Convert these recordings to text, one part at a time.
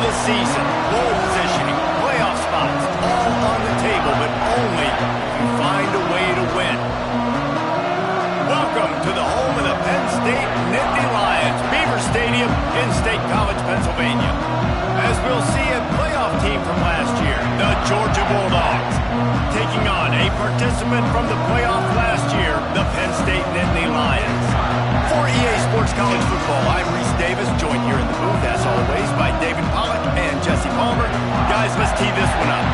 the season. Bowl positioning, playoff spots, all on the table, but only if you find a way to win. Welcome to the home of the Penn State Nittany Lions, Beaver Stadium in State College, Pennsylvania. As we'll see a playoff team from last year, the Georgia Bulldogs, taking on a participant from the playoff last year, the Penn State Nittany Lions. For EA Sports College Football, I'm Reese Davis, joined here in the booth, as always, by David Pollack and Jesse Palmer. Guys, let's tee this one up.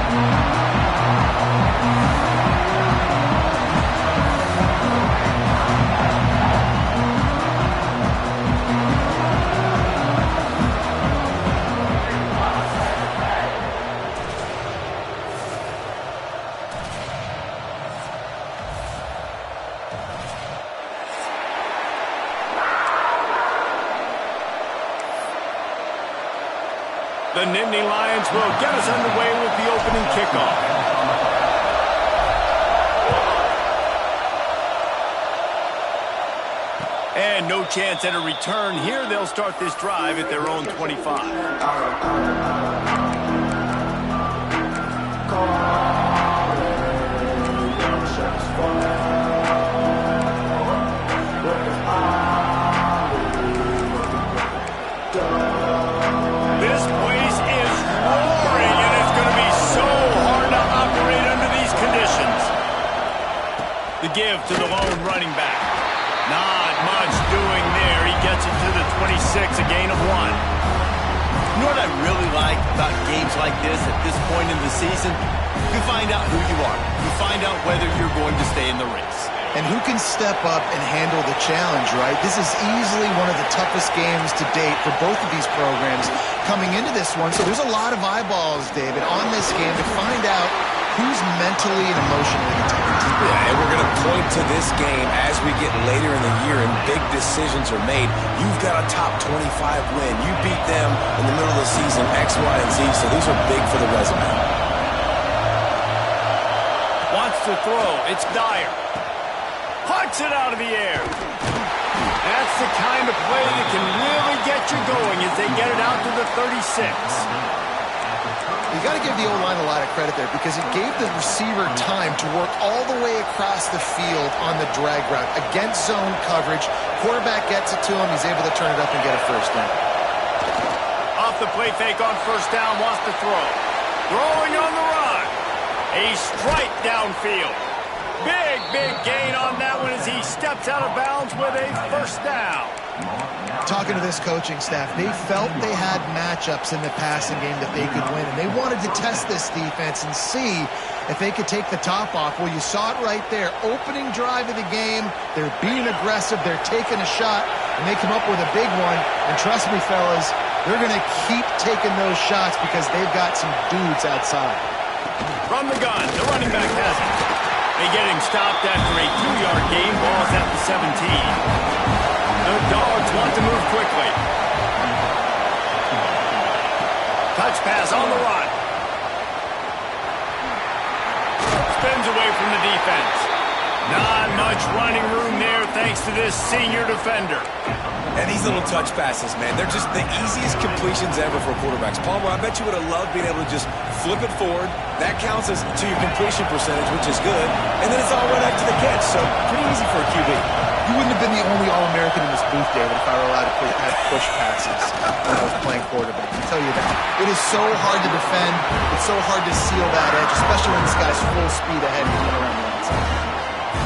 The Nittany Lions will get us underway with the opening kickoff. And no chance at a return here. They'll start this drive at their own 25. The give to the lone running back. Not much doing there. He gets it to the 26, a gain of 1. You know what I really like about games like this at this point in the season? You find out who you are. You find out whether you're going to stay in the race. And who can step up and handle the challenge, right? This is easily one of the toughest games to date for both of these programs coming into this one. So there's a lot of eyeballs, David, on this game to find out who's mentally and emotionally the tougher team. Yeah, and we're going to point to this game as we get later in the year and big decisions are made. You've got a top 25 win. You beat them in the middle of the season, X, Y, and Z, so these are big for the resume. Wants to throw. It's Dyer. Punts it out of the air. That's the kind of play that can really get you going as they get it out to the 36. You got to give the O-line a lot of credit there because it gave the receiver time to work all the way across the field on the drag route against zone coverage. Quarterback gets it to him. He's able to turn it up and get a first down. Off the play fake on first down, wants to throw. Throwing on the run. A strike downfield. Big gain on that one as he steps out of bounds with a first down. Talking to this coaching staff, they felt they had matchups in the passing game that they could win, and they wanted to test this defense and see if they could take the top off. Well, you saw it right there. Opening drive of the game, they're being aggressive, they're taking a shot, and they come up with a big one. And trust me, fellas, they're going to keep taking those shots because they've got some dudes outside. From the gun, the running back has it. They get him stopped after a 2-yard gain. Ball's at the 17. The Dogs want to move quickly. Touch pass on the run. Spins away from the defense. Not much running room there thanks to this senior defender. And these little touch passes, man, they're just the easiest completions ever for quarterbacks. Palmer, I bet you would have loved being able to just flip it forward. That counts as to your completion percentage, which is good. And then it's all right after the catch, so pretty easy for a QB. You wouldn't have been the only All-American in this booth, David, if I were allowed to push passes when I was playing quarterback. I tell you that. It is so hard to defend. It's so hard to seal that edge, especially when this guy's full speed ahead coming around the outside.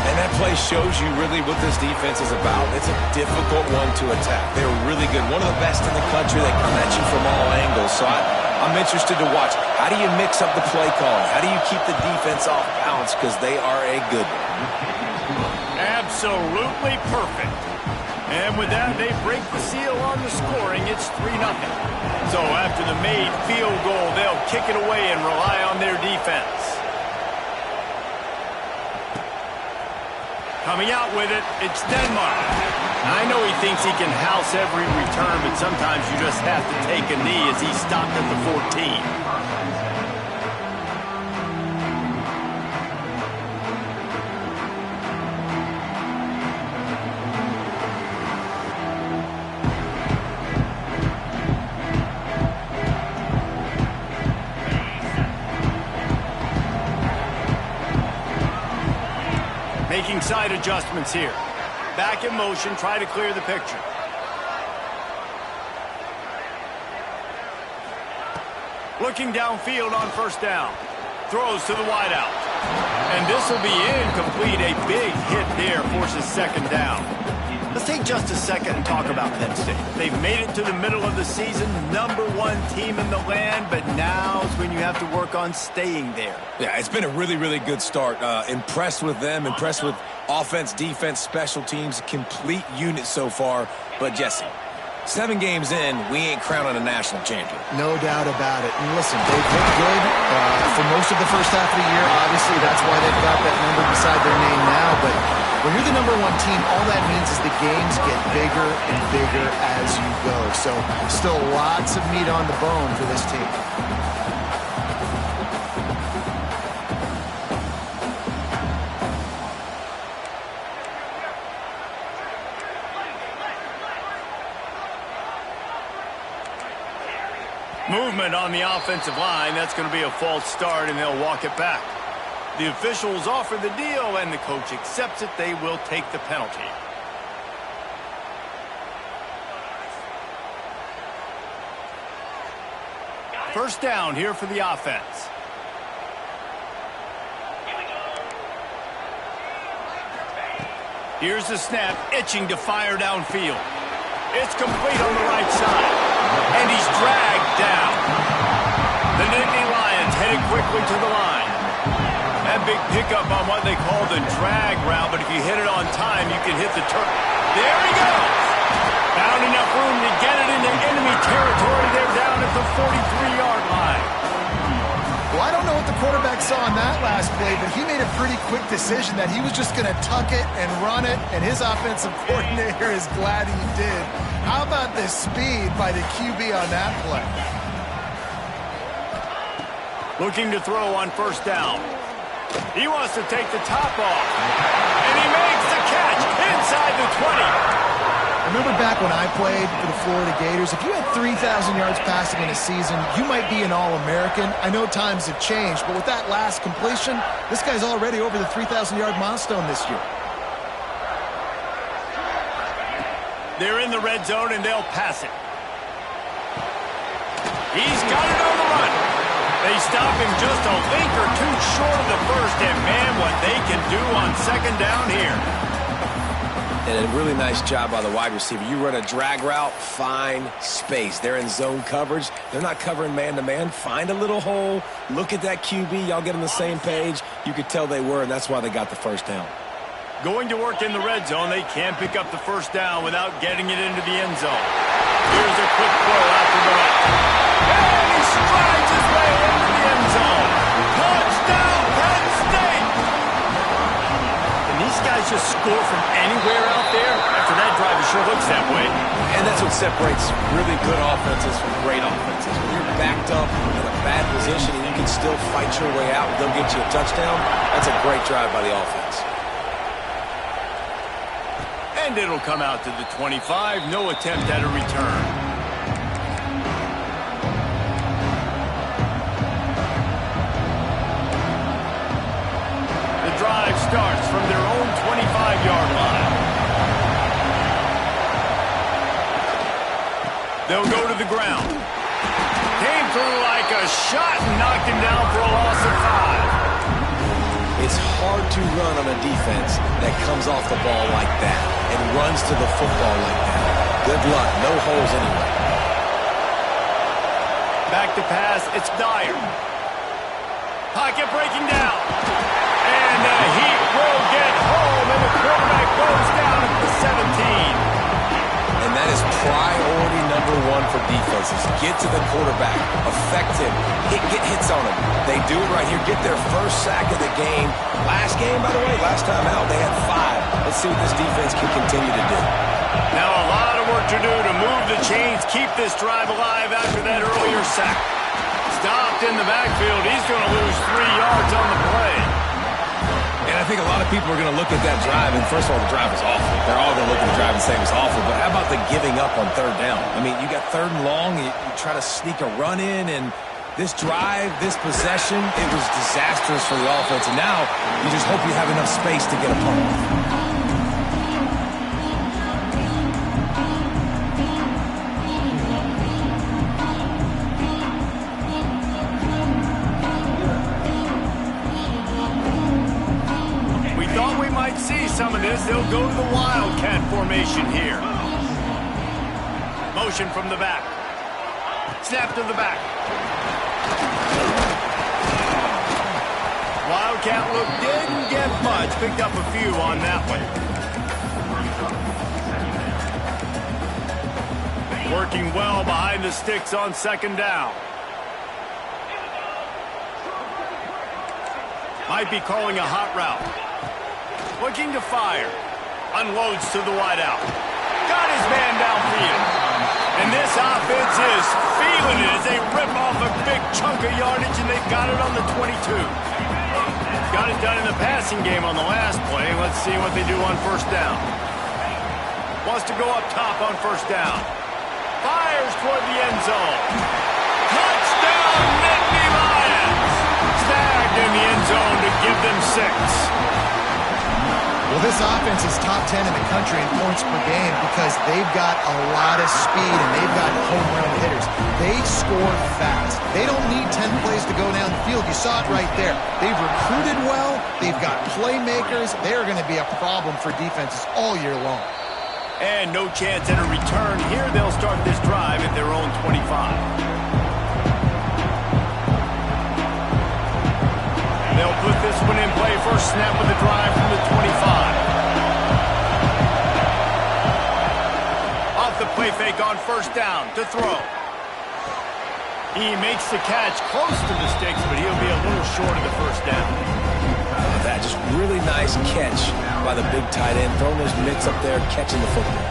And that play shows you really what this defense is about. It's a difficult one to attack. They're really good. One of the best in the country. They come at you from all angles. So I'm interested to watch. How do you mix up the play calling? How do you keep the defense off balance? Because they are a good one. Absolutely perfect. And with that, they break the seal on the scoring. It's 3-0. So after the made field goal, they'll kick it away and rely on their defense. Coming out with it, it's Denmark. I know he thinks he can house every return, but sometimes you just have to take a knee as he's stopped at the 14. Making side adjustments here. Back in motion, try to clear the picture. Looking downfield on first down. Throws to the wideout. And this will be incomplete. A big hit there forces second down. Let's take just a second and talk about Penn State. They've made it to the middle of the season, #1 team in the land, but now is when you have to work on staying there. Yeah, it's been a really, really good start. Impressed with them, impressed with offense, defense, special teams, complete unit so far. But Jesse, 7 games in, we ain't crowning a national champion. No doubt about it. And listen, they've looked good for most of the first half of the year. Obviously, that's why they've got that number beside their name now. But when you're the #1 team, all that means is the games get bigger and bigger as you go. So still lots of meat on the bone for this team. Movement on the offensive line. That's going to be a false start, and they'll walk it back. The officials offer the deal, and the coach accepts it. They will take the penalty. First down here for the offense. Here's the snap, itching to fire downfield. It's complete on the right side, and he's dragged down. The Nittany Lions headed quickly to the line. That big pickup on what they call the drag route, but if you hit it on time, you can hit the turf. There he goes. Found enough room to get it into enemy territory. They're down at the 43-yard line. Well, I don't know what the quarterback saw on that last play, but he made a pretty quick decision that he was just going to tuck it and run it, and his offensive coordinator is glad he did. How about the speed by the QB on that play? Looking to throw on first down. He wants to take the top off, and he makes the catch inside the 20. Remember back when I played for the Florida Gators, if you had 3,000 yards passing in a season, you might be an All-American. I know times have changed, but with that last completion, this guy's already over the 3,000-yard milestone this year. They're in the red zone, and they'll pass it. He's got it on the run. They stop him just a link or two short of the first, and man, what they can do on second down here. And a really nice job by the wide receiver. You run a drag route, find space. They're in zone coverage. They're not covering man-to-man. Find a little hole. Look at that QB. Y'all get on the same page. You could tell they were, and that's why they got the first down. Going to work in the red zone. They can't pick up the first down without getting it into the end zone. Here's a quick throw out to the right. And he strides his way into the end zone. Touchdown, Penn State! And these guys just score from anywhere out there. After that drive, it sure looks that way. And that's what separates really good offenses from great offenses. When you're backed up in a bad position and you can still fight your way out and they'll get you a touchdown, that's a great drive by the offense. And it'll come out to the 25. No attempt at a return. The drive starts from their own 25-yard line. They'll go to the ground. Came through like a shot and knocked him down for a loss of 5. It's hard to run on a defense that comes off the ball like that and runs to the football like that. Good luck. No holes anyway. Back to pass. It's Dyer. Pocket breaking down. And the Heat will get home, and the quarterback goes down at the 17. And that is priority #1 for defenses. Get to the quarterback. Affect him. Get hits on him. They do it right here. Get their first sack of the game. Last game, by the way, last time out, they had 5. Let's see what this defense can continue to do. Now a lot of work to do to move the chains, keep this drive alive after that earlier sack. Stopped in the backfield. He's going to lose 3 yards on the play. And I think a lot of people are going to look at that drive, and first of all, the drive was awful. They're all going to look at the drive and say it was awful, but how about the giving up on third down? I mean, you got 3rd and long, you try to sneak a run in, and This drive, this possession, it was disastrous for the offense. And now you just hope you have enough space to get a punt. Some of this, they'll go to the Wildcat formation here. Motion from the back. Snap to the back. Wildcat look didn't get much. Picked up a few on that one. Working well behind the sticks on second down. Might be calling a hot route. Looking to fire. Unloads to the wideout. Got his man downfield. And this offense is feeling it as they rip off a big chunk of yardage, and they've got it on the 22. Got it done in the passing game on the last play. Let's see what they do on first down. Wants to go up top on first down. Fires toward the end zone. Touchdown, Nittany Lions! Snagged in the end zone to give them 6. Well, this offense is top 10 in the country in points per game because they've got a lot of speed and they've got home run hitters. They score fast. They don't need 10 plays to go down the field. You saw it right there. They've recruited well. They've got playmakers. They're going to be a problem for defenses all year long. And no chance at a return here. They'll start this drive at their own 25. They'll put this one in play. First snap of the drive from the 25. Off the play fake on first down to throw. He makes the catch close to the sticks, but he'll be a little short of the first down. That just really nice catch by the big tight end, throwing his mitts up there, catching the football.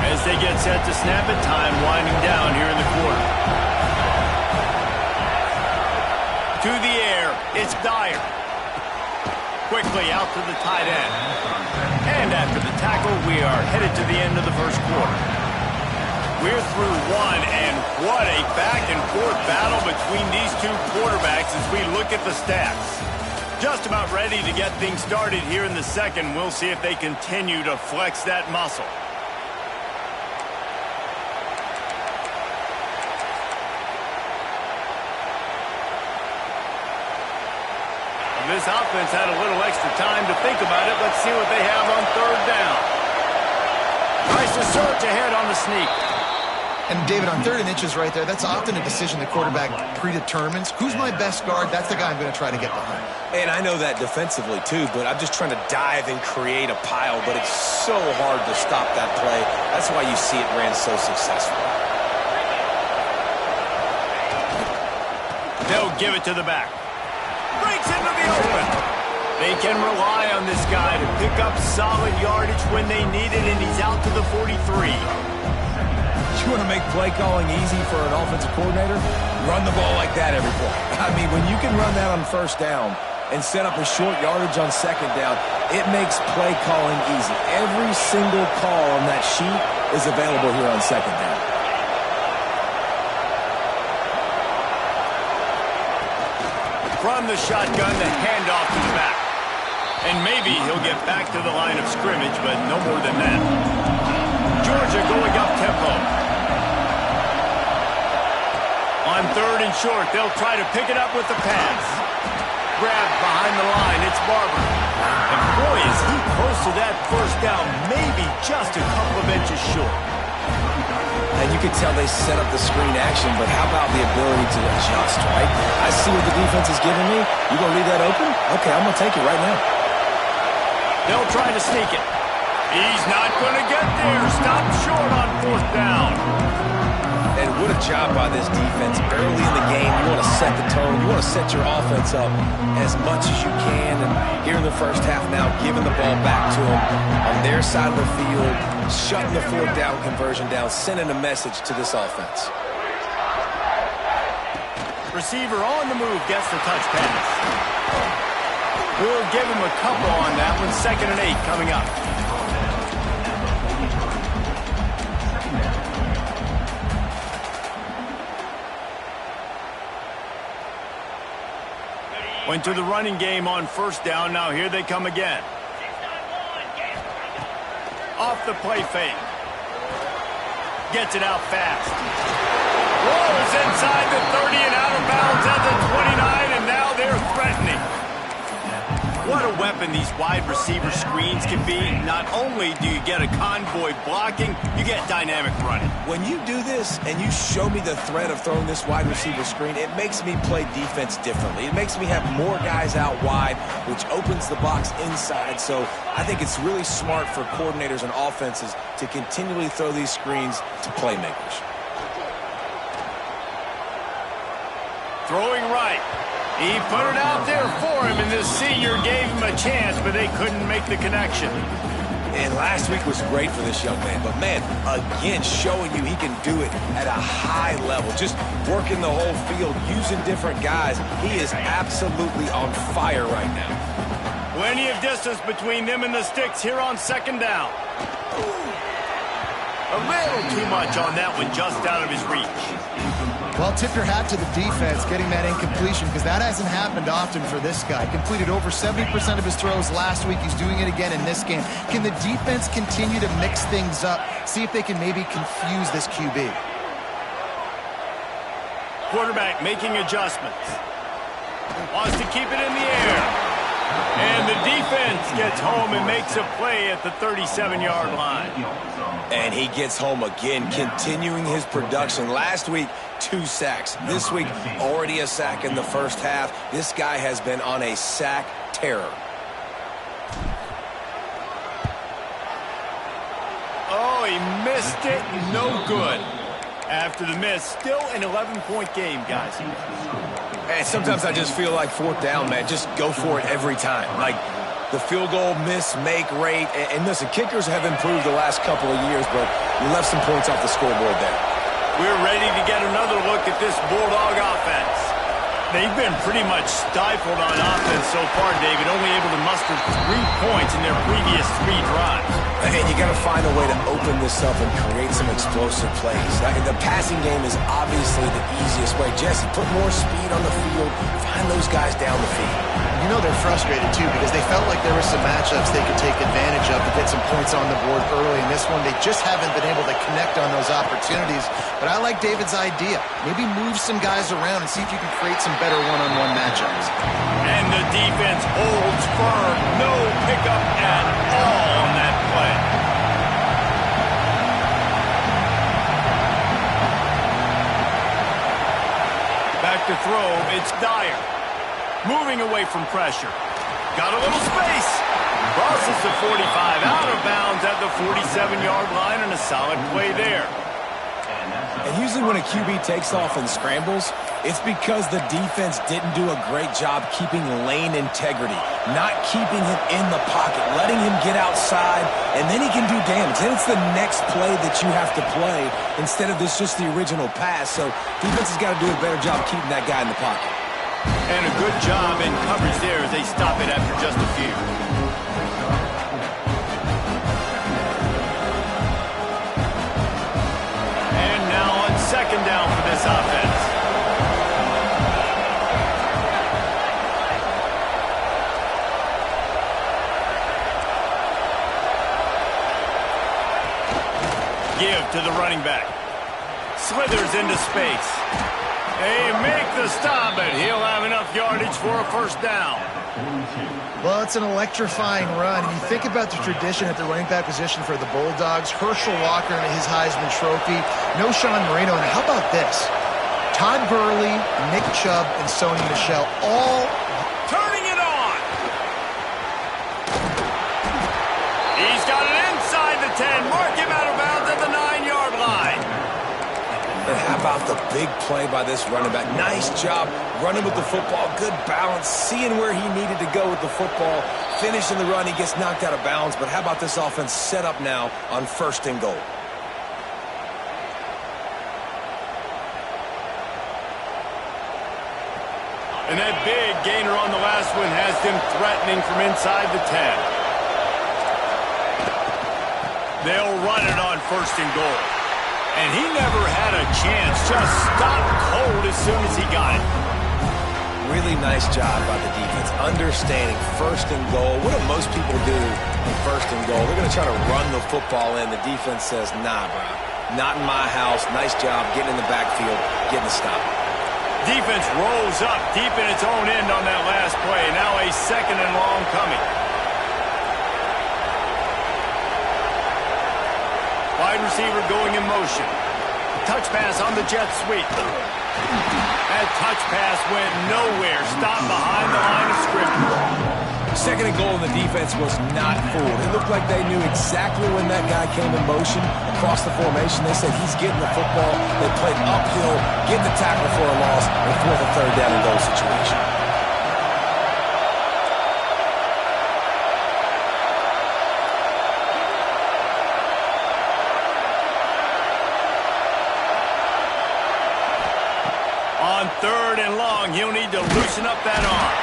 As they get set to snap it, time winding down here in the quarter. To the air, it's Dyer. Quickly out to the tight end. And after the tackle, we are headed to the end of the first quarter. We're through one, and what a back-and-forth battle between these two quarterbacks as we look at the stats. Just about ready to get things started here in the second. We'll see if they continue to flex that muscle. This offense had a little extra time to think about it. Let's see what they have on third down. Tries to surge ahead on the sneak. And, David, on 3rd and inches right there, that's often a decision the quarterback predetermines. Who's my best guard? That's the guy I'm going to try to get behind. And I know that defensively, too, but I'm just trying to dive and create a pile, but it's so hard to stop that play. That's why you see it ran so successful. They'll give it to the back. Breaks into the open. They can rely on this guy to pick up solid yardage when they need it, and he's out to the 43. You want to make play calling easy for an offensive coordinator? Run the ball like that every play. I mean, when you can run that on first down and set up a short yardage on second down, it makes play calling easy. Every single call on that sheet is available here on second down. From the shotgun, the handoff to the back. And maybe he'll get back to the line of scrimmage, but no more than that. Georgia going up tempo. On 3rd and short, they'll try to pick it up with the pass. Grabbed behind the line, it's Barber. And boy, is he close to that first down, maybe just a couple of inches short. And you can tell they set up the screen action, but how about the ability to adjust, right? I see what the defense is giving me. You going to leave that open? Okay, I'm going to take it right now. They'll try to sneak it. He's not going to get there. Stop short on 4th down. And what a job by this defense. Early in the game, you want to set the tone. You want to set your offense up as much as you can. And here in the first half now, giving the ball back to them on their side of the field, shutting the 4th down conversion down, sending a message to this offense. Receiver on the move gets the touch pass. We'll give him a couple on that one. 2nd and 8 coming up. Went to the running game on first down. Now here they come again. Off the play fake. Gets it out fast. Rolls inside the 30 and out of bounds at the 29, and now they're threatening. What a weapon these wide receiver screens can be. Not only do you get a convoy blocking, you get dynamic running. When you do this and you show me the threat of throwing this wide receiver screen, it makes me play defense differently. It makes me have more guys out wide, which opens the box inside. So I think it's really smart for coordinators and offenses to continually throw these screens to playmakers. Throwing right. He put it out there for him, and this senior gave him a chance, but they couldn't make the connection. And last week was great for this young man. But, man, again, showing you he can do it at a high level. Just working the whole field, using different guys. He is absolutely on fire right now. Plenty of distance between them and the sticks here on second down. A little too much on that one, just out of his reach. Well, tip your hat to the defense getting that incompletion, because that hasn't happened often for this guy. Completed over 70% of his throws last week. He's doing it again in this game. Can the defense continue to mix things up, see if they can maybe confuse this QB? Quarterback making adjustments. Wants to keep it in the air. And the defense gets home and makes a play at the 37-yard line. And he gets home again, continuing his production. Last week, 2 sacks. This week, already a sack in the first half. This guy has been on a sack terror. Oh, he missed it. No good. After the miss, still an 11-point game, guys. And sometimes I just feel like fourth down, man. Just go for it every time. Like the field goal miss-make rate. And listen, kickers have improved the last couple of years, but we left some points off the scoreboard there. We're ready to get another look at this Bulldog offense. They've been pretty much stifled on offense so far, David, only able to muster 3 points in their previous 3 drives. And you got to find a way to open this up and create some explosive plays. The passing game is obviously the easiest way. Jesse, put more speed on the field. Find those guys down the field. You know they're frustrated, too, because they felt like there were some matchups they could take advantage of to get some points on the board early. In this one, they just haven't been able to connect on those opportunities. But I like David's idea. Maybe move some guys around and see if you can create some better one-on-one matchups. And the defense holds firm. No pickup at all on that play. Back to throw, it's Dyer. Moving away from pressure. Got a little space. Crosses the 45, out of bounds at the 47-yard line, and a solid play there. And usually when a QB takes off and scrambles, it's because the defense didn't do a great job keeping lane integrity, not keeping him in the pocket, letting him get outside, and then he can do damage. Then it's the next play that you have to play instead of this just the original pass. So defense has got to do a better job keeping that guy in the pocket. And a good job in coverage there as they stop it after just a few. And now on second down for this offense. Give to the running back. Slithers into space. They make the stop, but he'll have enough yardage for a first down. Well, it's an electrifying run. You think about the tradition at the running back position for the Bulldogs. Herschel Walker and his Heisman Trophy. No Sean Marino. And how about this? Todd Gurley, Nick Chubb, and Sony Michel all turning it on. He's got it inside the 10. Mark him out of bounds at the 9-yard line. And how about the big play by this running back? Nice job running with the football. Good balance, seeing where he needed to go with the football. Finishing the run, he gets knocked out of bounds. But how about this offense set up now on first and goal? And that big gainer on the last one has them threatening from inside the 10. They'll run it on first and goal. And he never had a chance. Just stopped cold as soon as he got it. really nice job by the defense, understanding first and goal. What do most people do in first and goal? They're going to try to run the football in. The defense says, nah, bro, not in my house. Nice job getting in the backfield, getting the stop. Defense rolls up deep in its own end on that last play. Now a 2nd and long coming. Wide receiver going in motion. Touch pass on the jet sweep. That touch pass went nowhere. Stopped behind the line of scrimmage. 2nd and goal, and the defense was not fooled. It looked like they knew exactly when that guy came in motion across the formation. They said he's getting the football. They played uphill, get the tackle for a loss, and 4th and 3rd down and goal situation. On 3rd and long, he'll need to loosen up that arm.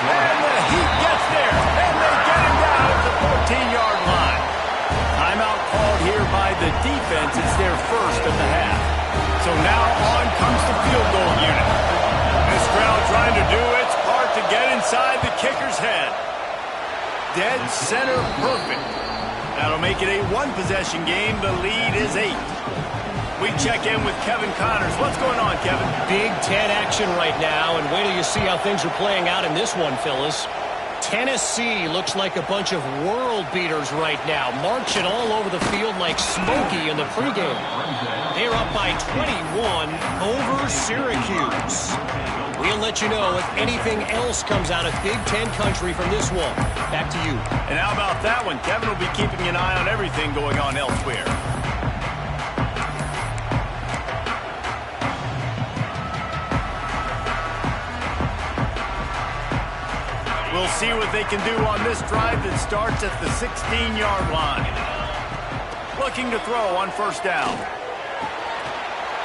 And the heat gets there, and they get him down at the 14-yard line. Timeout called here by the defense. It's their first of the half. So now on comes the field goal unit. This crowd trying to do its part to get inside the kicker's head. Dead center perfect. That'll make it a one-possession game. The lead is 8. We check in with Kevin Connors. What's going on, Kevin? Big Ten action right now, and wait till you see how things are playing out in this one, Phyllis. Tennessee looks like a bunch of world beaters right now, marching all over the field like Smokey in the pregame. They're up by 21 over Syracuse. We'll let you know if anything else comes out of Big Ten country from this one. Back to you. And how about that one? Kevin will be keeping an eye on everything going on elsewhere. We'll see what they can do on this drive that starts at the 16-yard line. Looking to throw on 1st down.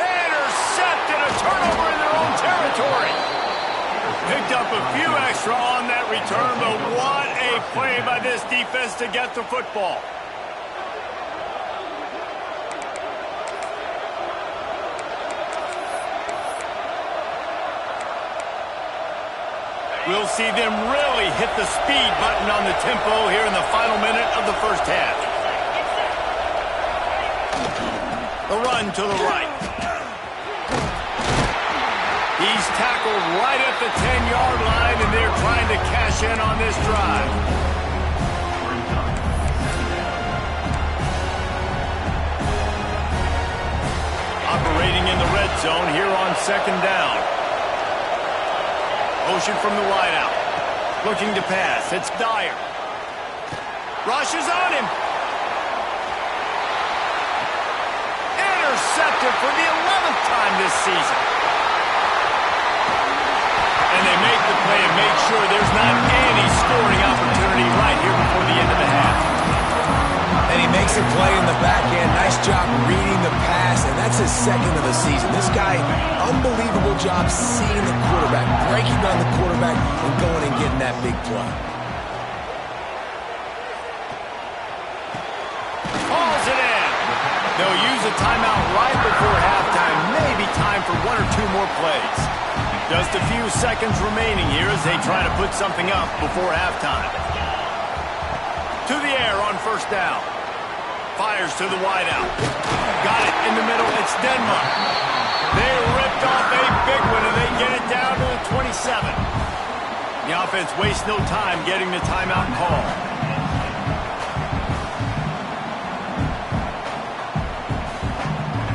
Intercepted, a turnover in their own territory. Picked up a few extra on that return, but what a play by this defense to get the football. We'll see them really hit the speed button on the tempo here in the final minute of the first half. The run to the right. He's tackled right at the 10-yard line, and they're trying to cash in on this drive. Operating in the red zone here on 2nd down. Motion from the wideout. Looking to pass. It's Dyer. Rushes on him. Intercepted for the 11th time this season. And they make the play and make sure there's not any scoring opportunity right here before the end of the half. And he makes a play in the back end. Nice job reading the pass, and that's his 2nd of the season. This guy, unbelievable job seeing the quarterback, breaking down the quarterback, and going and getting that big play. Calls it in. They'll use a timeout right before halftime. Maybe time for 1 or 2 more plays. Just a few seconds remaining here as they try to put something up before halftime. To the air on 1st down. Fires to the wideout. Got it in the middle. It's Denmark. They ripped off a big one, and they get it down to the 27. The offense wastes no time getting the timeout call.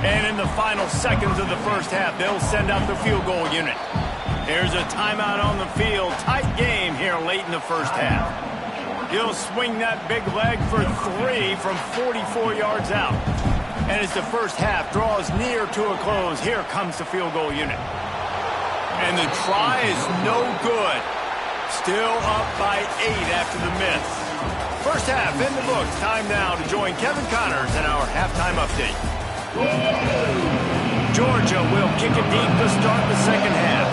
And in the final seconds of the first half, they'll send out the field goal unit. There's a timeout on the field. Tight game here late in the first half. He'll swing that big leg for 3 from 44 yards out. And as the first half draws near to a close, here comes the field goal unit. And the try is no good. Still up by 8 after the miss. First half in the books. Time now to join Kevin Connors in our halftime update. Georgia will kick it deep to start the second half.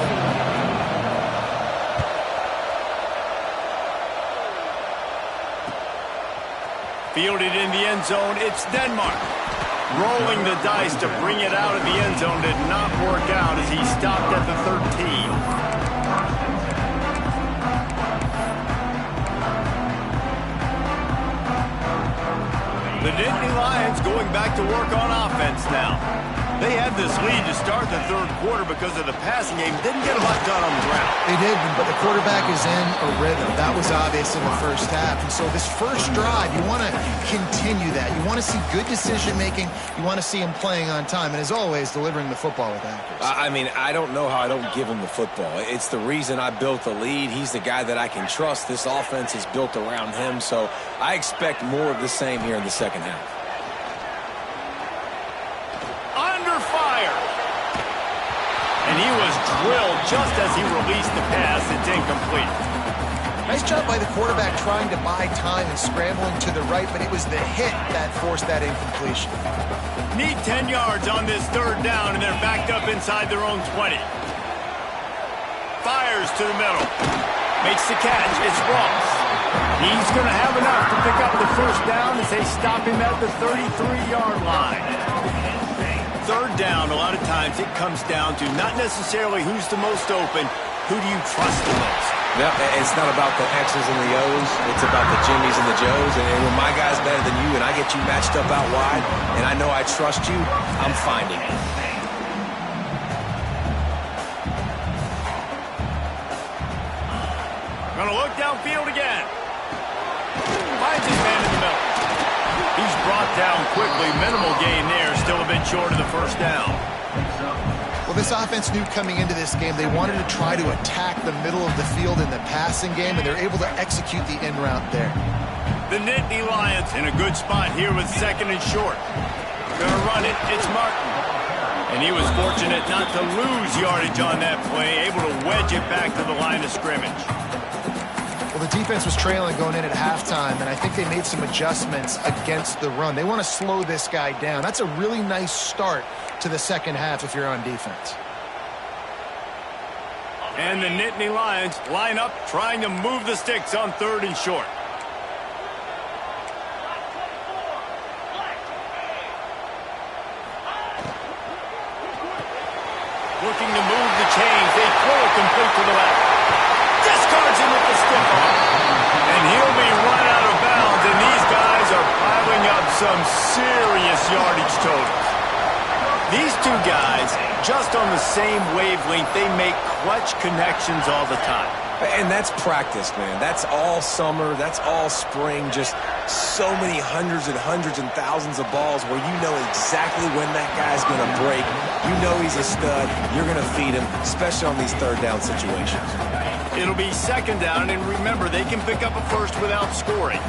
Fielded in the end zone, it's Denmark. Rolling the dice to bring it out of the end zone did not work out as he stopped at the 13. Nittany Lions going back to work on offense now. They had this lead to start the third quarter because of the passing game. Didn't get a lot done on the ground. They didn't, but the quarterback is in a rhythm. That was obvious in the first half. And so this first drive, you want to continue that. You want to see good decision-making. You want to see him playing on time. And as always, delivering the football with accuracy. I mean, I don't know how I don't give him the football. It's the reason I built the lead. He's the guy that I can trust. This offense is built around him. So I expect more of the same here in the second half. And he was drilled just as he released the pass. It's incomplete. Nice job by the quarterback trying to buy time and scrambling to the right, but it was the hit that forced that incompletion. Need 10 yards on this third down, and they're backed up inside their own 20. Fires to the middle. Makes the catch. It's Ross. He's going to have enough to pick up the first down as they stop him at the 33-yard line. Third down, a lot of times it comes down to not necessarily who's the most open, who do you trust the most? Yep, it's not about the X's and the O's. It's about the Jimmies and the Joes. And when my guy's better than you and I get you matched up out wide and I know I trust you, I'm finding it. Gonna look downfield again. Finds his man in the middle. He's brought down quickly. Minimal gain there. Still a bit short of the first down. Well, this offense knew coming into this game they wanted to try to attack the middle of the field in the passing game, and they're able to execute the in route there. The Nittany Lions in a good spot here with second and short. Gonna run it. It's Martin. And he was fortunate not to lose yardage on that play, able to wedge it back to the line of scrimmage. Well, the defense was trailing going in at halftime, and I think they made some adjustments against the run. They want to slow this guy down. That's a really nice start to the second half if you're on defense. And the Nittany Lions line up trying to move the sticks on third and short. Looking to move the chains. They throw it complete to the left. Discards him with the stiff arm. And he'll be run out of bounds. And these guys are piling up some serious yardage totals. These two guys, just on the same wavelength, they make clutch connections all the time. And that's practice, man. That's all summer. That's all spring. Just so many hundreds and thousands of balls where you know exactly when that guy's going to break. You know he's a stud. You're going to feed him, especially on these third down situations. It'll be second down, and remember, they can pick up a first without scoring.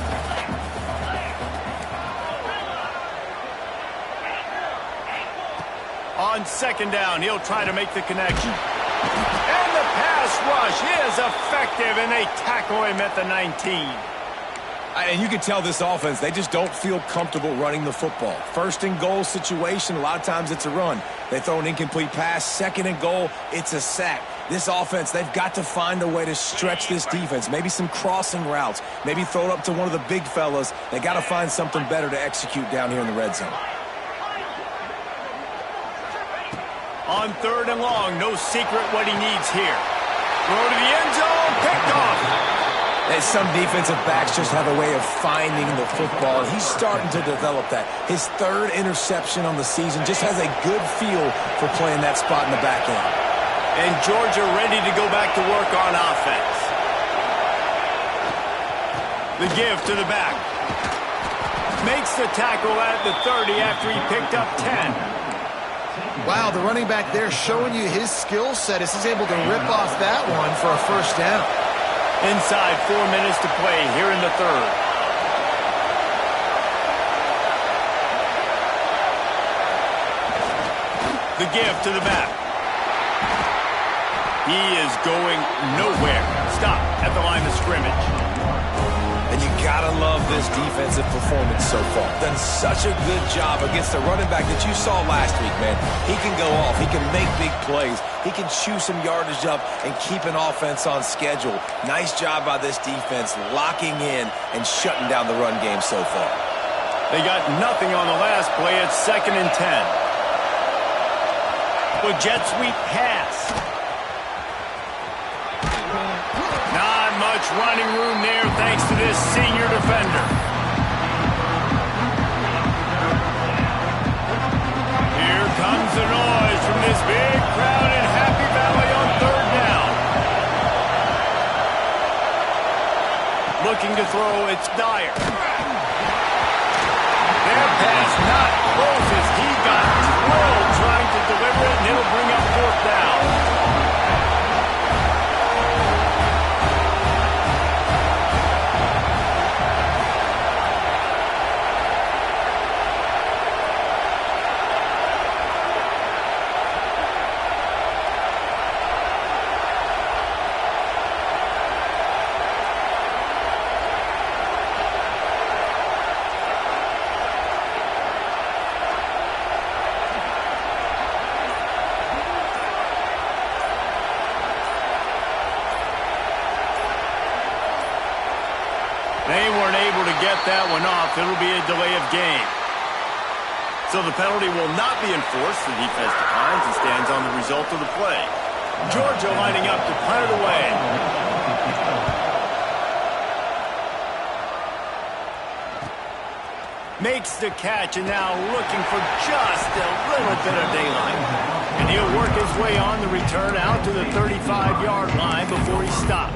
On second down, he'll try to make the connection. And the pass rush is effective, and they tackle him at the 19. And you can tell this offense, they just don't feel comfortable running the football. First and goal situation, a lot of times it's a run. They throw an incomplete pass. Second and goal, it's a sack. This offense, they've got to find a way to stretch this defense. Maybe some crossing routes. Maybe throw it up to one of the big fellas. They got to find something better to execute down here in the red zone. On third and long, no secret what he needs here. Throw to the end zone, picked off. And some defensive backs just have a way of finding the football. He's starting to develop that. His third interception on the season just has a good feel for playing that spot in the back end. And Georgia ready to go back to work on offense. The give to the back. Makes the tackle at the 30 after he picked up 10. Wow, the running back there showing you his skill set as he's able to rip off that one for a first down. Inside 4 minutes to play here in the third. The give to the back. He is going nowhere. Stop at the line of scrimmage. And you gotta love this defensive performance so far. Done such a good job against the running back that you saw last week, man. He can go off. He can make big plays. He can chew some yardage up and keep an offense on schedule. Nice job by this defense locking in and shutting down the run game so far. They got nothing on the last play. It's 2nd and 10. With jet sweep pass. Not much running room there thanks to this senior defender. throw, it's Dyer. Their pass not close as he got drilled trying to deliver it, and it'll bring up fourth down. They weren't able to get that one off. It'll be a delay of game. So the penalty will not be enforced. The defense declines and stands on the result of the play. Georgia lining up to punt it away. Makes the catch and now looking for just a little bit of daylight. And he'll work his way on the return out to the 35-yard line before he stopped.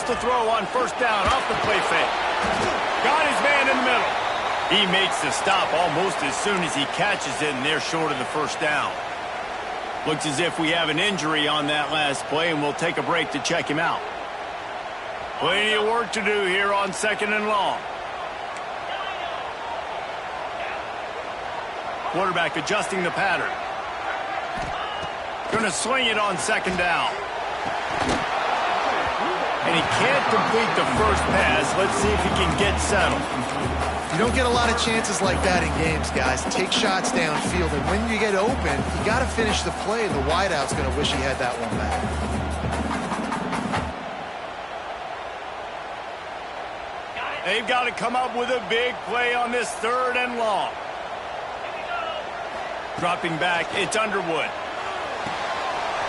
To throw on first down off the play fake. Got his man in the middle. He makes the stop almost as soon as he catches it, and they're short of the first down. Looks as if we have an injury on that last play, and we'll take a break to check him out. Plenty of work to do here on second and long. Quarterback adjusting the pattern. Going to swing it on second down. And he can't complete the first pass. Let's see if he can get settled. You don't get a lot of chances like that in games, guys. Take shots downfield, and when you get open, you got to finish the play. The wideout's going to wish he had that one back. They've got to come up with a big play on this third and long. Dropping back, it's Underwood.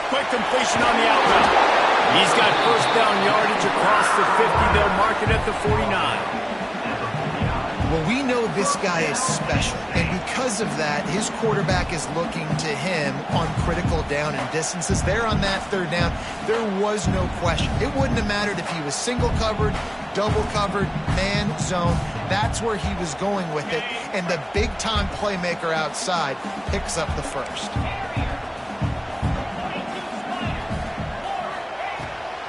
Quick completion on the outbound. He's got first down yardage across the 50. They'll mark it at the 49. Well, we know this guy is special, and because of that, his quarterback is looking to him on critical down and distances. There on that third down, there was no question. It wouldn't have mattered if he was single covered, double covered, man, zone. That's where he was going with it, and the big-time playmaker outside picks up the first.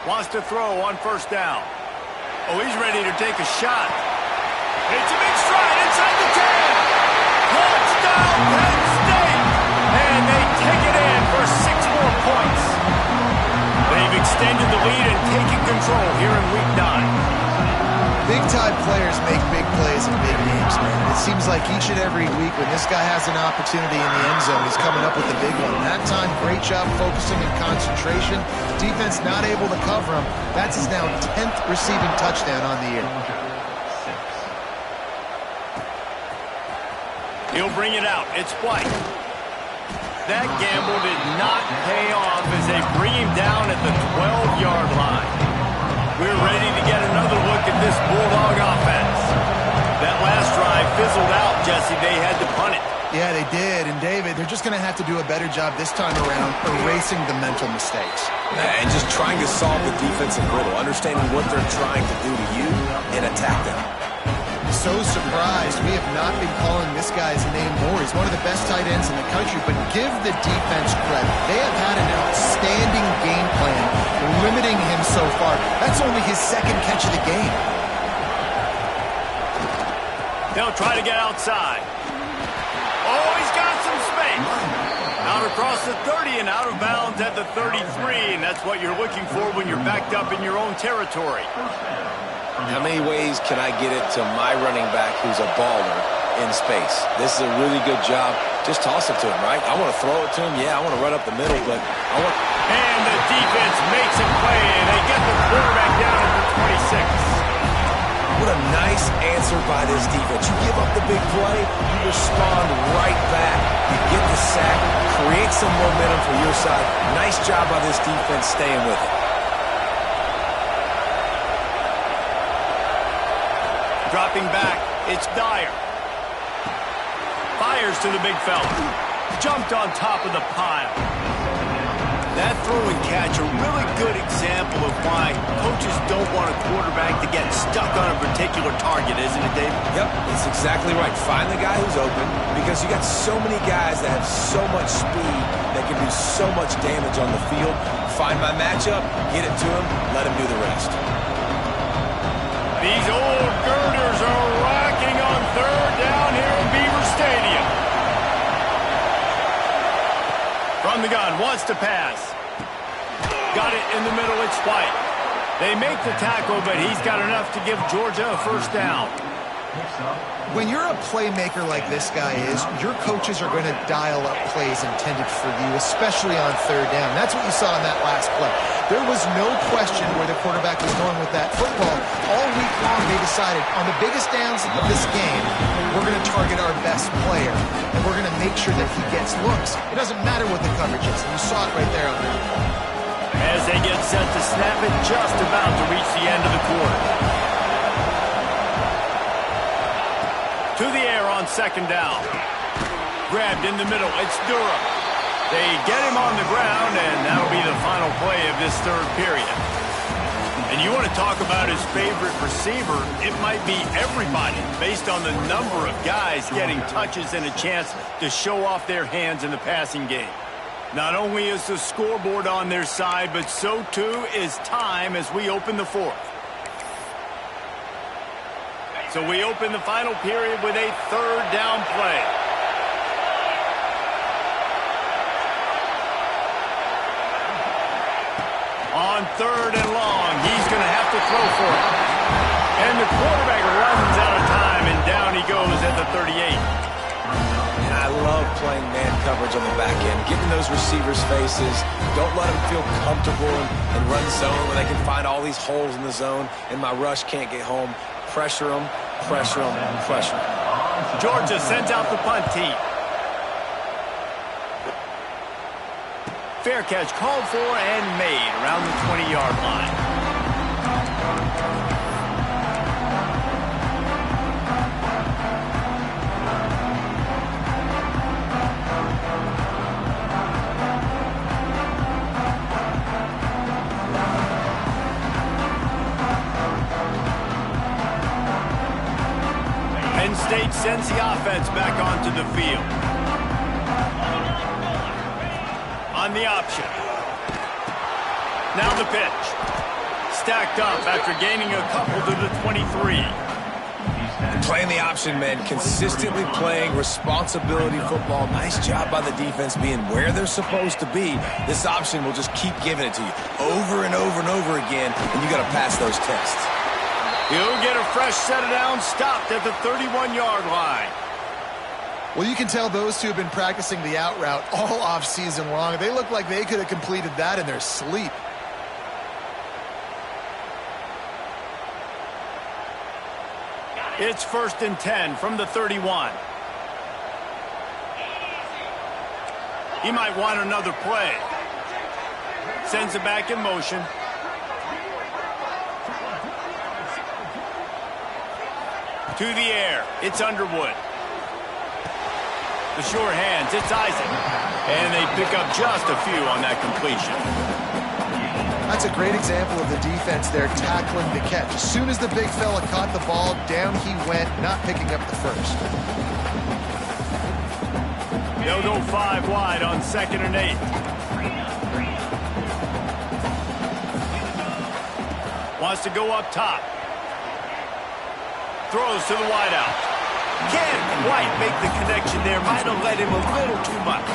Wants to throw on first down. Oh, he's ready to take a shot. It's a big stride inside the 10. Touchdown, Penn State. And they take it in for 6 more points. They've extended the lead and taken control here in Week 9. Big-time players make big plays in big games, man. It seems like each and every week when this guy has an opportunity in the end zone, he's coming up with a big one. That time, great job focusing and concentration. Defense not able to cover him. That's his now 10th receiving touchdown on the year. He'll bring it out. It's White. That gamble did not pay off as they bring him down at the 12-yard line. We're ready to get another look at this Bulldog offense. That last drive fizzled out, Jesse. They had to punt it. Yeah, they did. And, David, they're just going to have to do a better job this time around erasing the mental mistakes. And just trying to solve the defensive riddle, understanding what they're trying to do to you and attack them. So surprised we have not been calling this guy's name more. He's one of the best tight ends in the country, but give the defense credit. They have had an outstanding game plan limiting him so far. That's only his second catch of the game. They'll try to get outside. Oh, he's got some space. Out across the 30 and out of bounds at the 33, and that's what you're looking for when you're backed up in your own territory. How many ways can I get it to my running back who's a baller in space? This is a really good job. Just toss it to him, right? I want to throw it to him. Yeah, I want to run up the middle, but I want... And the defense makes a play, and they get the quarterback down at the 26. What a nice answer by this defense. You give up the big play, you respond right back. You get the sack, create some momentum for your side. Nice job by this defense staying with it. Dropping back, it's Dyer. Fires to the big fella. Jumped on top of the pile. That throw and catch, a really good example of why coaches don't want a quarterback to get stuck on a particular target, isn't it, Dave? Yep, that's exactly right. Find the guy who's open, because you got so many guys that have so much speed that can do so much damage on the field. Find my matchup, get it to him, let him do the rest. These old girders are rocking on third down here in Beaver Stadium. From the gun, wants to pass. Got it in the middle, it's White. They make the tackle, but he's got enough to give Georgia a first down. When you're a playmaker like this guy is, your coaches are going to dial up plays intended for you, especially on third down. That's what you saw in that last play. There was no question where the quarterback was going with that football. All week long, they decided on the biggest downs of this game, we're going to target our best player, and we're going to make sure that he gets looks. It doesn't matter what the coverage is. You saw it right there on that. As they get set to snap it, just about to reach the end of the quarter. To the air on second down. Grabbed in the middle, it's Durham. They get him on the ground, and that'll be the final play of this third period. And you want to talk about his favorite receiver, it might be everybody, based on the number of guys getting touches and a chance to show off their hands in the passing game. Not only is the scoreboard on their side, but so too is time as we open the fourth. So we open the final period with a third down play. On third and long, he's going to have to throw for it. And the quarterback runs out of time, and down he goes at the 38. And I love playing man coverage on the back end, getting those receivers' faces. Don't let them feel comfortable and run zone when they can find all these holes in the zone, and my rush can't get home. Pressure them, pressure them, pressure them. Georgia sends out the punt team. Fair catch called for and made around the 20-yard line. Penn State sends the offense back onto the field. On the option. Now the pitch. Stacked up after gaining a couple to the 23. Playing the option, man. Consistently playing responsibility football. Nice job by the defense being where they're supposed to be. This option will just keep giving it to you over and over and over again, and you got to pass those tests. He'll get a fresh set of downs, stopped at the 31-yard line. Well, you can tell those two have been practicing the out route all off season long. They look like they could have completed that in their sleep. It's 1st and 10 from the 31. He might want another play. Sends it back in motion. To the air, it's Underwood. The sure hands, it's Isaac. And they pick up just a few on that completion. That's a great example of the defense there tackling the catch. As soon as the big fella caught the ball, down he went, not picking up the first. They'll go 5 wide on 2nd and 8. Wants to go up top. Throws to the wideout. Can't quite make the connection there. Might have led him a little too much.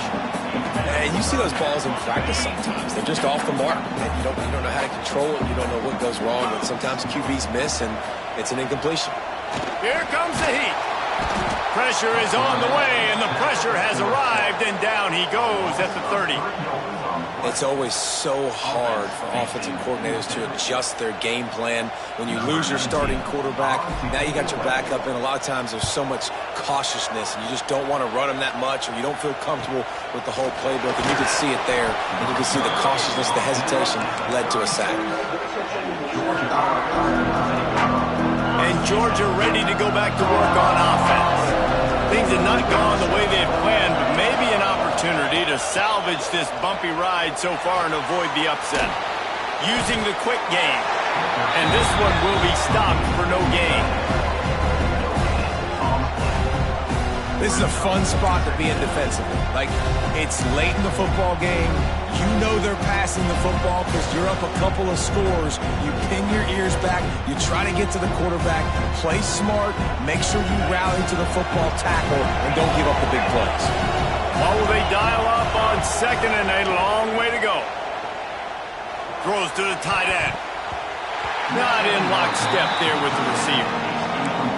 And you see those balls in practice sometimes. They're just off the mark. And you don't know how to control it. You don't know what goes wrong. But sometimes QBs miss, and it's an incompletion. Here comes the heat. Pressure is on the way, and the pressure has arrived, and down he goes at the 30. It's always so hard for offensive coordinators to adjust their game plan. When you lose your starting quarterback, now you got your backup, and a lot of times there's so much cautiousness, and you just don't want to run them that much, or you don't feel comfortable with the whole playbook, and you can see it there, and you can see the cautiousness, the hesitation led to a sack. and Georgia ready to go back to work on offense. Things had not gone the way they had planned, but maybe an opportunity to salvage this bumpy ride so far and avoid the upset. Using the quick game, and this one will be stopped for no gain. This is a fun spot to be in defensively. Like, it's late in the football game. You know they're passing the football because you're up a couple of scores. You pin your ears back. You try to get to the quarterback. Play smart. Make sure you rally to the football tackle and don't give up the big plays. What will they dial up on second and a long way to go? Throws to the tight end. Not in lockstep there with the receiver.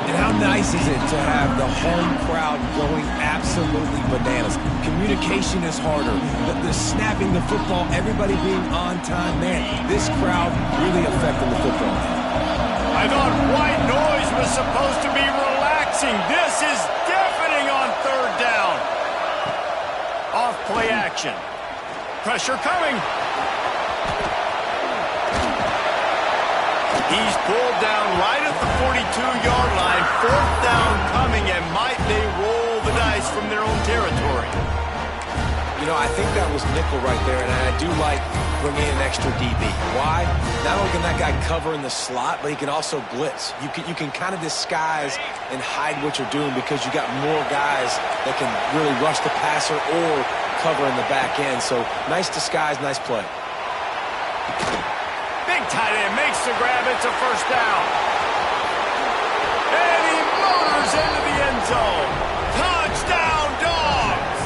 And how nice is it to have the home crowd going absolutely bananas? Communication is harder. The snapping the football, everybody being on time, man, this crowd really affecting the football. I thought white noise was supposed to be relaxing. This is deafening on third down. Off play action. Pressure coming. He's pulled down right at the 42-yard line. Fourth down coming, and might they roll the dice from their own territory? You know, I think that was nickel right there, and I do like bringing in an extra DB. Why? Not only can that guy cover in the slot, but he can also blitz. You can kind of disguise and hide what you're doing because you got more guys that can really rush the passer or cover in the back end. So nice disguise, nice play. Big tight end makes the grab. It's a first down. And he motors into the end zone. Touchdown, Dogs!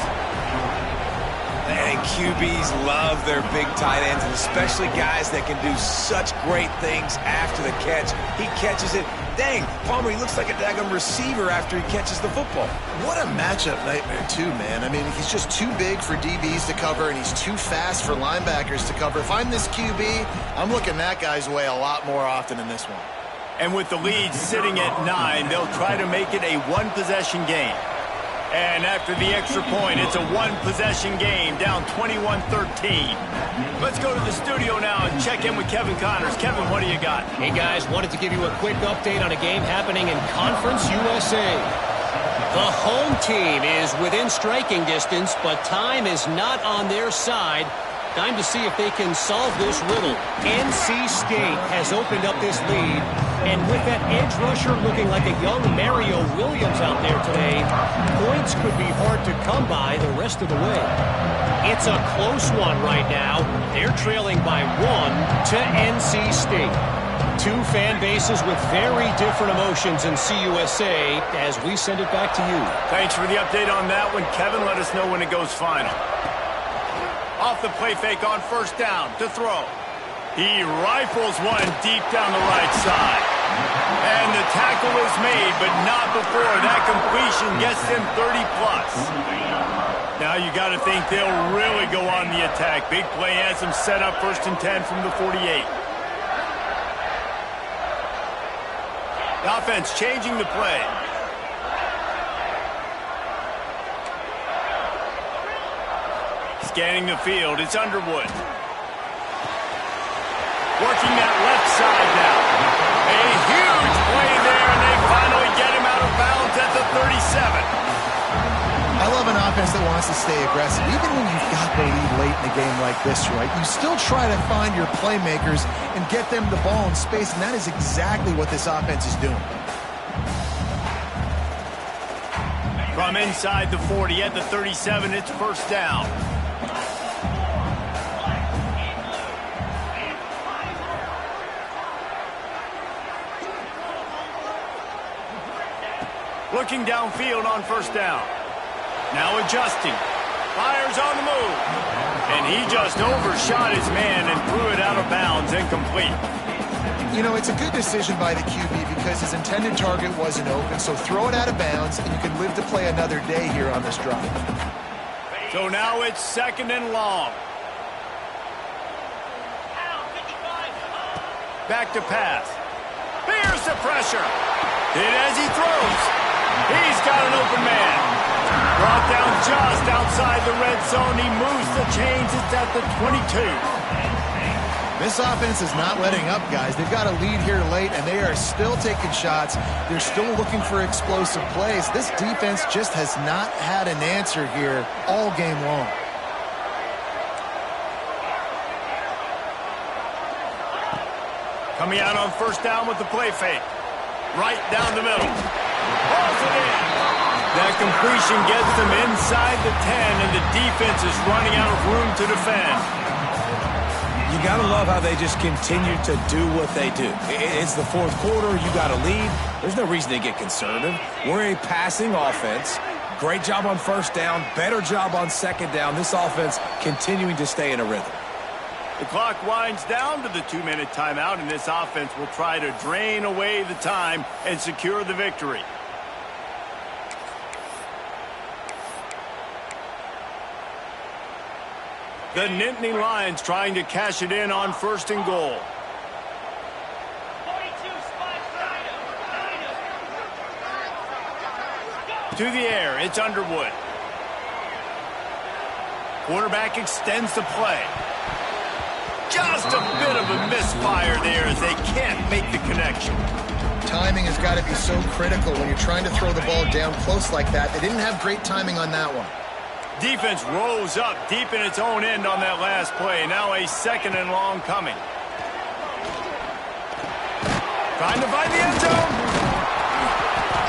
And QBs love their big tight ends, and especially guys that can do such great things after the catch. He catches it. Dang, Palmer, he looks like a daggum receiver after he catches the football. What a matchup nightmare, too, man. I mean, he's just too big for DBs to cover, and he's too fast for linebackers to cover. If I'm this QB, I'm looking that guy's way a lot more often in this one. And with the lead sitting at 9, they'll try to make it a one-possession game. And after the extra point, it's a one-possession game, down 21-13. Let's go to the studio now and check in with Kevin Connors. Kevin, what do you got? Hey, guys, wanted to give you a quick update on a game happening in Conference USA. The home team is within striking distance, but time is not on their side. Time to see if they can solve this riddle. NC State has opened up this lead, and with that edge rusher looking like a young Mario Williams out there today, points could be hard to come by the rest of the way. It's a close one right now. They're trailing by 1 to NC State. Two fan bases with very different emotions in CUSA as we send it back to you. Thanks for the update on that one, Kevin. Let us know when it goes final. Off the play fake on first down to throw. He rifles one deep down the right side. And the tackle is made, but not before that completion gets them 30-plus. Now you got to think they'll really go on the attack. Big play has them set up 1st and 10 from the 48. The offense changing the play. Scanning the field, it's Underwood. Working that left side now. A huge play there, and they finally get him out of bounds at the 37. I love an offense that wants to stay aggressive. Even when you've got the lead late in a game like this, right, you still try to find your playmakers and get them the ball in space, and that is exactly what this offense is doing. From inside the 40 at the 37, it's first down. Looking downfield on first down. Now adjusting. Fires on the move. And he just overshot his man and threw it out of bounds, incomplete. You know, it's a good decision by the QB because his intended target wasn't open, so throw it out of bounds, and you can live to play another day here on this drive. So now it's 2nd and long. Back to pass. Here's the pressure. Hit as he throws. He's got an open man. Brought down just outside the red zone. He moves the chains. It's at the 22. This offense is not letting up, guys. They've got a lead here late, and they are still taking shots. They're still looking for explosive plays. This defense just has not had an answer here all game long. Coming out on first down with the play fake. Right down the middle. Balls it in. That completion gets them inside the 10, and the defense is running out of room to defend. You got to love how they just continue to do what they do. It's the fourth quarter. You got a lead. There's no reason to get conservative. We're a passing offense. Great job on first down. Better job on second down. This offense continuing to stay in a rhythm. The clock winds down to the 2-minute timeout, and this offense will try to drain away the time and secure the victory. The Nittany Lions trying to cash it in on first and goal. To the air, it's Underwood. Quarterback extends the play. Just a bit of a misfire there as they can't make the connection. Timing has got to be so critical when you're trying to throw the ball down close like that. They didn't have great timing on that one. Defense rose up deep in its own end on that last play. Now a second and long coming. Trying to find the end zone.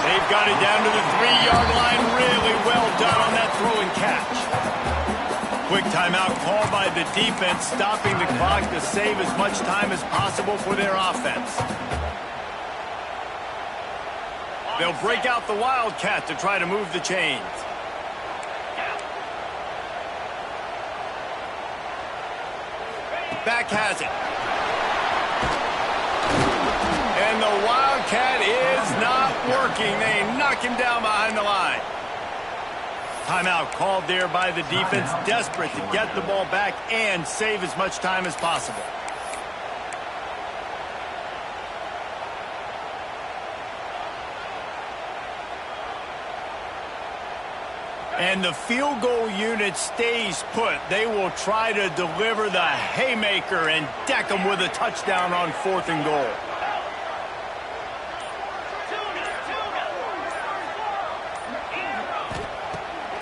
They've got it down to the 3-yard line. Really well done on that throw and catch. Quick timeout called by the defense, stopping the clock to save as much time as possible for their offense. They'll break out the Wildcat to try to move the chains. Back has it. And the Wildcat is not working. They knock him down behind the line. Timeout called there by the defense, desperate to get the ball back and save as much time as possible. And the field goal unit stays put. They will try to deliver the haymaker and deck them with a touchdown on fourth and goal.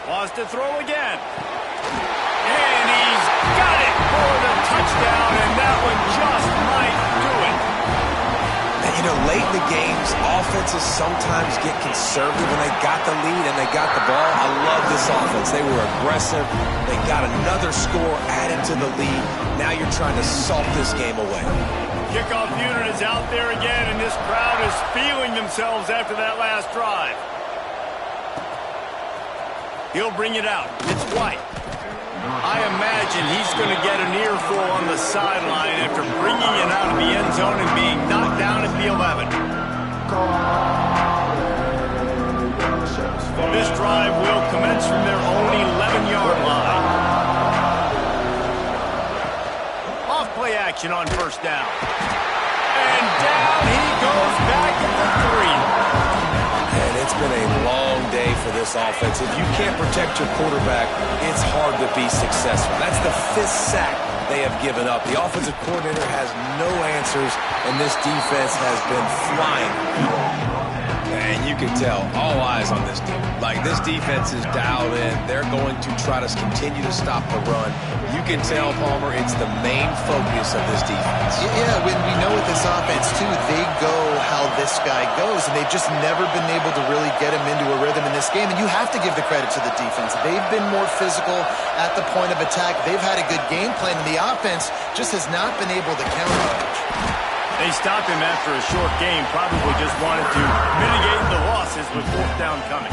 Lost to throw again. And he's got it for the touchdown, and that one just might do it. And, you know, late in the games, offenses sometimes get conservative, and they got the lead and they got the ball. I love this offense. They were aggressive. They got another score added to the lead. Now you're trying to salt this game away. Kickoff unit is out there again, and this crowd is feeling themselves after that last drive. He'll bring it out. It's White. I imagine he's going to get an earful on the sideline after bringing it out of the end zone and being knocked down at the 11. This drive will commence from their own 11-yard line. Off-play action on first down. And down he goes back at the 3. And it's been a long day for this offense. If you can't protect your quarterback, it's hard to be successful. That's the 5th sack they have given up. The offensive coordinator has no answers, and this defense has been flying. And you can tell, all eyes on this team. Like, this defense is dialed in. They're going to try to continue to stop the run. You can tell, Palmer, it's the main focus of this defense. Yeah, when we know with this offense, too, they go how this guy goes, and they've just never been able to really get him into a rhythm in this game. And you have to give the credit to the defense. They've been more physical at the point of attack. They've had a good game plan, and the offense just has not been able to counter. They stopped him after a short game, probably just wanted to mitigate the losses with fourth down coming.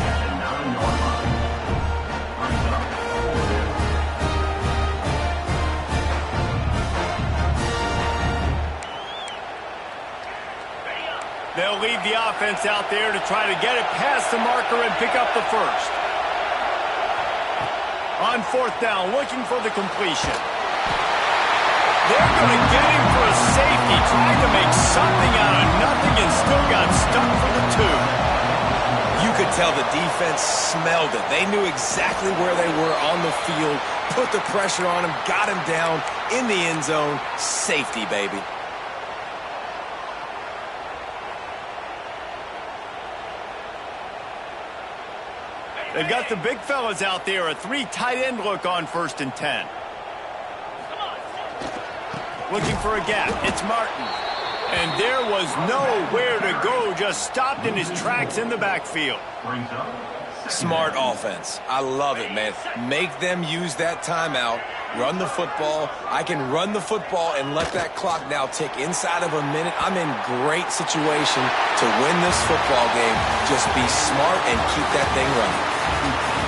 They'll leave the offense out there to try to get it past the marker and pick up the first. On fourth down, looking for the completion. They're going to get him for a safety, trying to make something out of nothing and still got stuck for the 2. You could tell tell the defense smelled it. They knew exactly where they were on the field, put the pressure on him, got him down in the end zone. Safety, baby. They've got the big fellas out there, a 3 tight end look on 1st and 10. Looking for a gap, it's Martin. And there was nowhere to go, just stopped in his tracks in the backfield. Smart offense. I love it, man. Make them use that timeout, run the football. I can run the football and let that clock now tick inside of a minute. I'm in great situation to win this football game. Just be smart and keep that thing running.